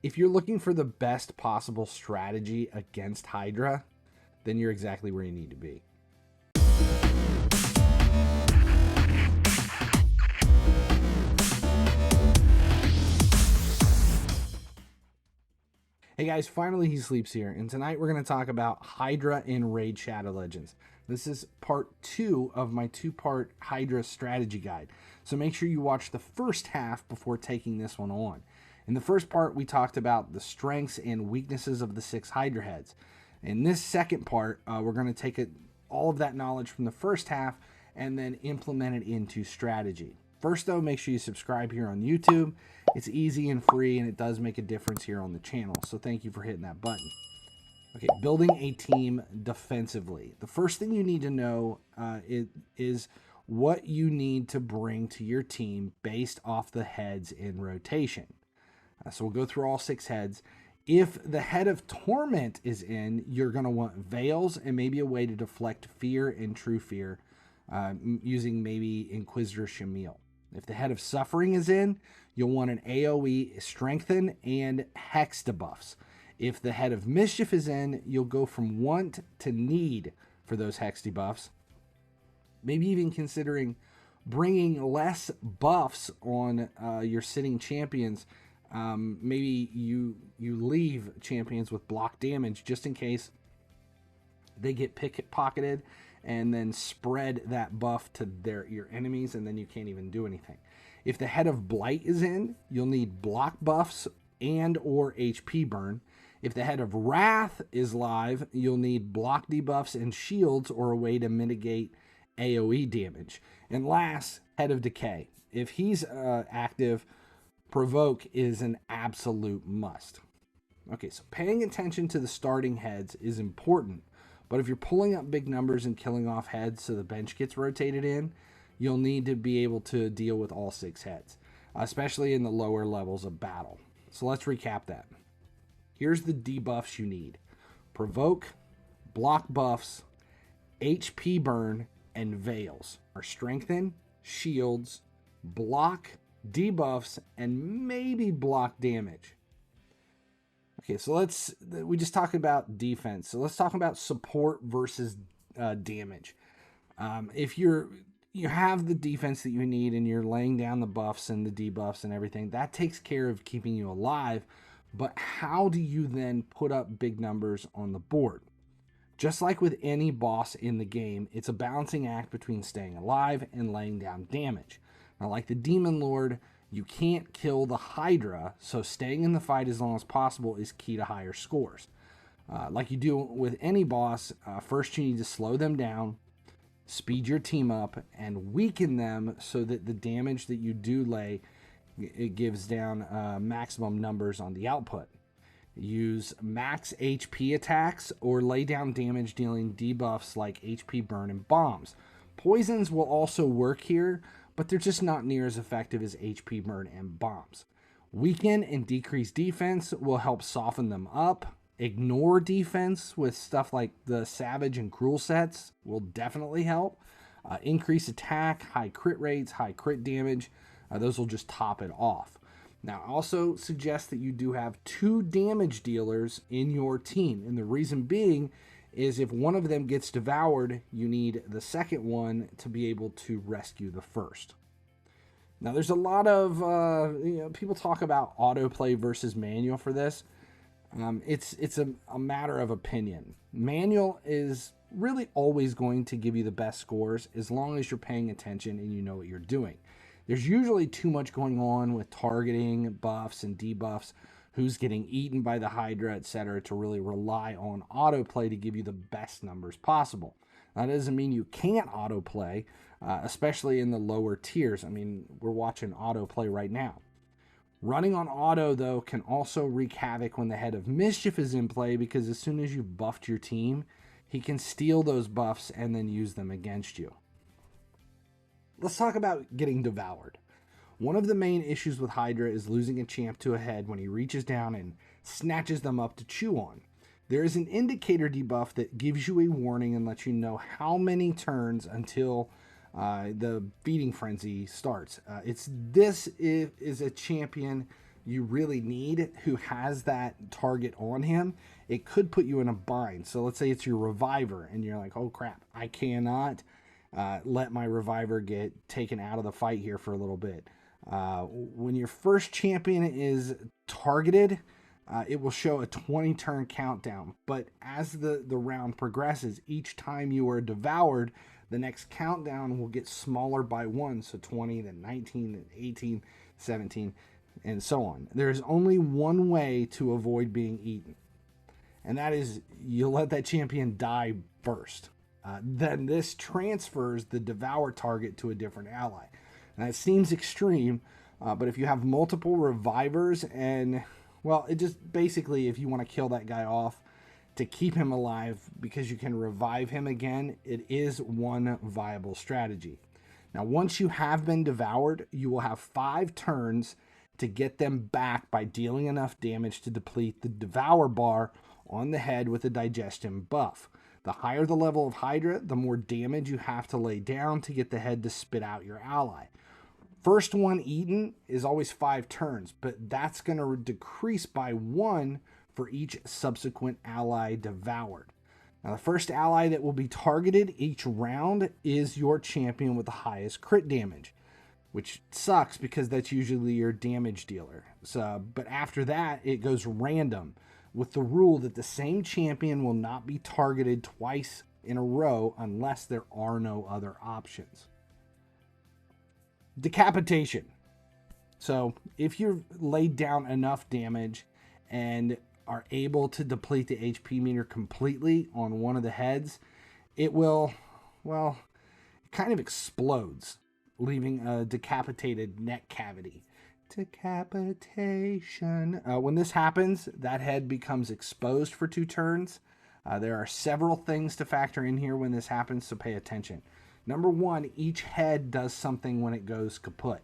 If you're looking for the best possible strategy against Hydra, then you're exactly where you need to be. Hey guys, finally he sleeps here, and tonight we're going to talk about Hydra in Raid Shadow Legends. This is part 2 of my 2-part Hydra strategy guide, so make sure you watch the first half before taking this one on. In the first part, we talked about the strengths and weaknesses of the 6 Hydra heads. In this second part, we're going to take all of that knowledge from the first half and then implement it into strategy. First though, make sure you subscribe here on YouTube. It's easy and free, and it does make a difference here on the channel, so thank you for hitting that button. Okay, building a team defensively. The first thing you need to know is what you need to bring to your team based off the heads in rotation. So we'll go through all 6 heads. If the head of Torment is in, you're going to want Veils and maybe a way to deflect Fear and True Fear using maybe Inquisitor Shamil. If the head of Suffering is in, you'll want an AoE Strengthen and Hex debuffs. If the head of Mischief is in, you'll go from want to need for those Hex debuffs. Maybe even considering bringing less buffs on your sitting champions. Maybe you leave champions with block damage just in case they get pickpocketed, and then spread that buff to your enemies, and then you can't even do anything. If the head of Blight is in, you'll need block buffs and or HP burn. If the head of Wrath is live, you'll need block debuffs and shields or a way to mitigate AoE damage. And last, head of Decay. If he's active, Provoke is an absolute must. Okay, so paying attention to the starting heads is important, but if you're pulling up big numbers and killing off heads so the bench gets rotated in, you'll need to be able to deal with all 6 heads, especially in the lower levels of battle. So let's recap that. Here's the debuffs you need: Provoke, block buffs, HP burn, and Veils are Strengthen, shields, block, debuffs, and maybe block damage. Okay, so we just talked about defense. So let's talk about support versus damage. If you have the defense that you need and you're laying down the buffs and the debuffs and everything, that takes care of keeping you alive. But how do you then put up big numbers on the board? Just like with any boss in the game, it's a balancing act between staying alive and laying down damage. Now, like the Demon Lord, you can't kill the Hydra, so staying in the fight as long as possible is key to higher scores. Like you do with any boss, first you need to slow them down, speed your team up, and weaken them so that the damage that you do lay, it gives down maximum numbers on the output. Use max HP attacks or lay down damage dealing debuffs like HP burn and bombs. Poisons will also work here, but they're just not near as effective as HP burn and bombs. Weaken and decrease defense will help soften them up. Ignore defense with stuff like the Savage and Cruel sets will definitely help. Increase attack, high crit rates, high crit damage. Those will just top it off. Now, I also suggest that you do have 2 damage dealers in your team, and the reason being is if one of them gets devoured, you need the second one to be able to rescue the first. Now, there's a lot of people talk about autoplay versus manual for this. It's a matter of opinion. Manual is really always going to give you the best scores as long as you're paying attention and you know what you're doing. There's usually too much going on with targeting, buffs, and debuffs, who's getting eaten by the Hydra, etc., to really rely on autoplay to give you the best numbers possible. That doesn't mean you can't autoplay, especially in the lower tiers. I mean, we're watching autoplay right now. Running on auto, though, can also wreak havoc when the head of Mischief is in play, because as soon as you've buffed your team, he can steal those buffs and then use them against you. Let's talk about getting devoured. One of the main issues with Hydra is losing a champ to a head when he reaches down and snatches them up to chew on. There is an indicator debuff that gives you a warning and lets you know how many turns until the feeding frenzy starts. This is a champion you really need who has that target on him, it could put you in a bind. So let's say it's your reviver and you're like, oh crap, I cannot let my reviver get taken out of the fight here for a little bit. When your first champion is targeted, it will show a 20 turn countdown. But as the round progresses, each time you are devoured, the next countdown will get smaller by 1. So 20, then 19, then 18, 17, and so on. There's only one way to avoid being eaten, and that is you let that champion die first. Then this transfers the devour target to a different ally. Now it seems extreme, but if you have multiple revivers and, well, it just basically, if you want to kill that guy off to keep him alive because you can revive him again, it is one viable strategy. Now, once you have been devoured, you will have 5 turns to get them back by dealing enough damage to deplete the devour bar on the head with a digestion buff. The higher the level of Hydra, the more damage you have to lay down to get the head to spit out your ally. First one eaten is always 5 turns, but that's going to decrease by 1 for each subsequent ally devoured. Now, the first ally that will be targeted each round is your champion with the highest crit damage, which sucks because that's usually your damage dealer. But after that, it goes random, with the rule that the same champion will not be targeted twice in a row unless there are no other options. Decapitation. So if you've laid down enough damage and are able to deplete the HP meter completely on one of the heads, it will, well, it kind of explodes, leaving a decapitated neck cavity. Decapitation. When this happens, that head becomes exposed for 2 turns. There are several things to factor in here when this happens, so pay attention. Number 1, each head does something when it goes kaput.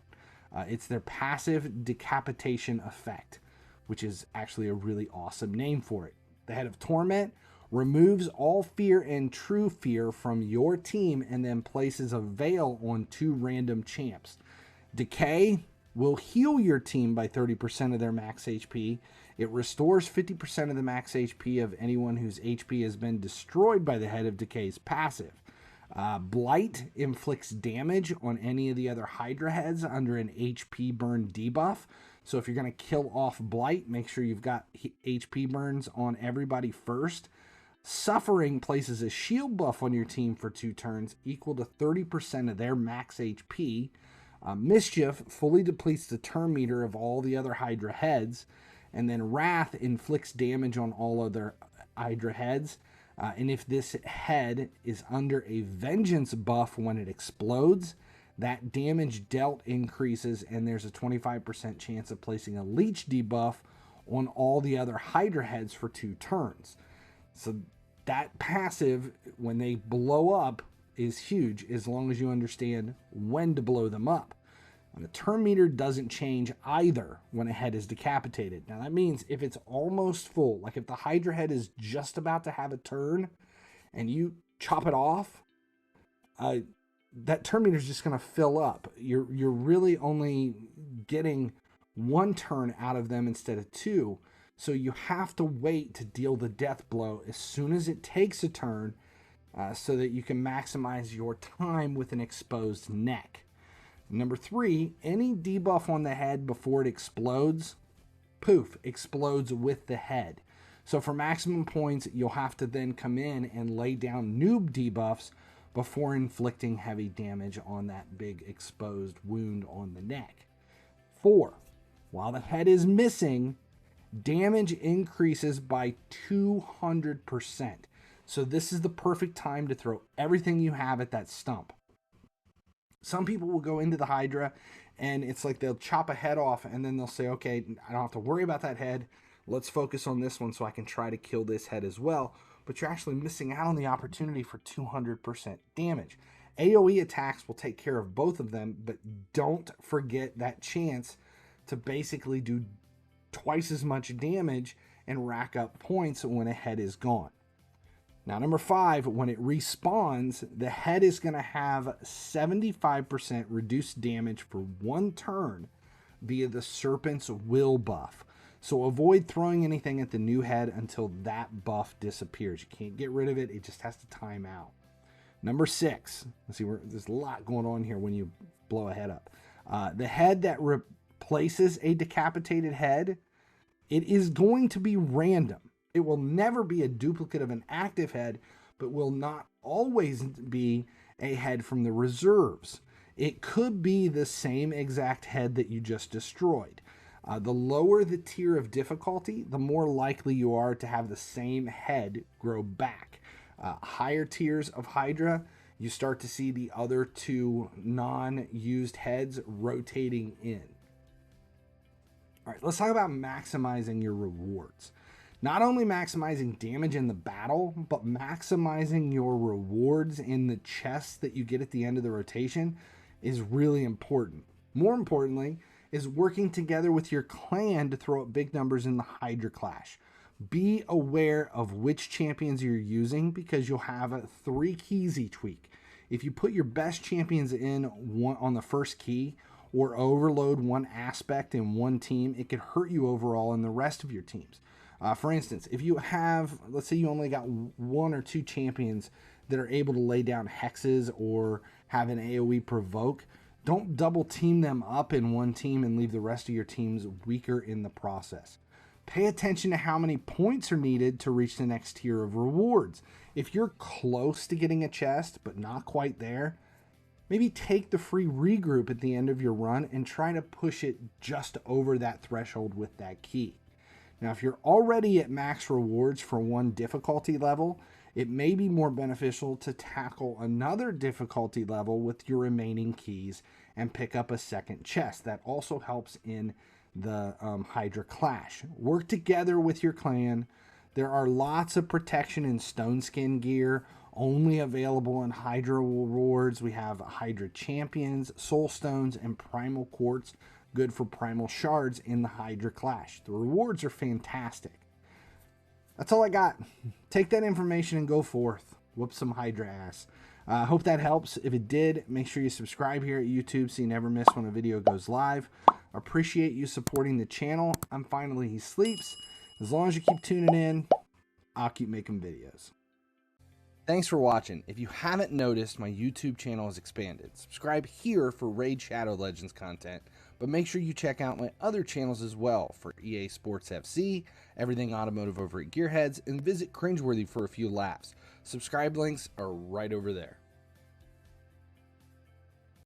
It's their passive decapitation effect, which is actually a really awesome name for it. The Head of Torment removes all fear and true fear from your team and then places a veil on 2 random champs. Decay will heal your team by 30% of their max HP. It restores 50% of the max HP of anyone whose HP has been destroyed by the Head of Decay's passive. Blight inflicts damage on any of the other Hydra heads under an HP burn debuff. So if you're going to kill off Blight, make sure you've got HP burns on everybody first. Suffering places a shield buff on your team for 2 turns, equal to 30% of their max HP. Mischief fully depletes the turn meter of all the other Hydra heads. And then Wrath inflicts damage on all other Hydra heads. And if this head is under a Vengeance buff when it explodes, that damage dealt increases, and there's a 25% chance of placing a Leech debuff on all the other Hydra heads for 2 turns. So that passive, when they blow up, is huge as long as you understand when to blow them up. And the turn meter doesn't change either when a head is decapitated. Now that means if it's almost full, like if the Hydra head is just about to have a turn and you chop it off, that turn meter is just going to fill up. You're really only getting 1 turn out of them instead of 2. So you have to wait to deal the death blow as soon as it takes a turn, so that you can maximize your time with an exposed neck. Number 3, any debuff on the head before it explodes, poof, explodes with the head. So for maximum points, you'll have to then come in and lay down noob debuffs before inflicting heavy damage on that big exposed wound on the neck. 4, while the head is missing, damage increases by 200%. So this is the perfect time to throw everything you have at that stump. Some people will go into the Hydra and it's like they'll chop a head off and then they'll say, okay, I don't have to worry about that head. Let's focus on this one so I can try to kill this head as well. But you're actually missing out on the opportunity for 200% damage. AoE attacks will take care of both of them, but don't forget that chance to basically do twice as much damage and rack up points when a head is gone. Now, number 5, when it respawns, the head is going to have 75% reduced damage for 1 turn, via the Serpent's Will buff. So avoid throwing anything at the new head until that buff disappears. You can't get rid of it. It just has to time out. Number 6. Let's see, there's a lot going on here when you blow a head up. The head that replaces a decapitated head, it is going to be random. It will never be a duplicate of an active head, but will not always be a head from the reserves. It could be the same exact head that you just destroyed. The lower the tier of difficulty, the more likely you are to have the same head grow back. Higher tiers of Hydra, you start to see the other 2 non-used heads rotating in. All right, let's talk about maximizing your rewards. Not only maximizing damage in the battle, but maximizing your rewards in the chests that you get at the end of the rotation is really important. More importantly, is working together with your clan to throw up big numbers in the Hydra clash. Be aware of which champions you're using because you'll have 3 keys each week. If you put your best champions in on the first key or overload one aspect in one team, it could hurt you overall in the rest of your teams. For instance, if you have, let's say you only got 1 or 2 champions that are able to lay down hexes or have an AoE provoke, don't double team them up in one team and leave the rest of your teams weaker in the process. Pay attention to how many points are needed to reach the next tier of rewards. If you're close to getting a chest, but not quite there, maybe take the free regroup at the end of your run and try to push it just over that threshold with that key. Now, if you're already at max rewards for one difficulty level, it may be more beneficial to tackle another difficulty level with your remaining keys and pick up a second chest. That also helps in the Hydra clash. Work together with your clan. There are lots of protection and stone skin gear only available in Hydra rewards. We have Hydra champions, soul stones, and primal quartz, good for primal shards in the Hydra clash. The rewards are fantastic. That's all I got. Take that information and go forth. Whoop some Hydra ass. Hope that helps. If it did, make sure you subscribe here at YouTube so you never miss when a video goes live. Appreciate you supporting the channel. I'm finally he sleeps. As long as you keep tuning in, I'll keep making videos. Thanks for watching. If you haven't noticed, my YouTube channel has expanded. Subscribe here for Raid Shadow Legends content, but make sure you check out my other channels as well for EA Sports FC, everything automotive over at Gearheads, and visit Cringeworthy for a few laughs. Subscribe links are right over there.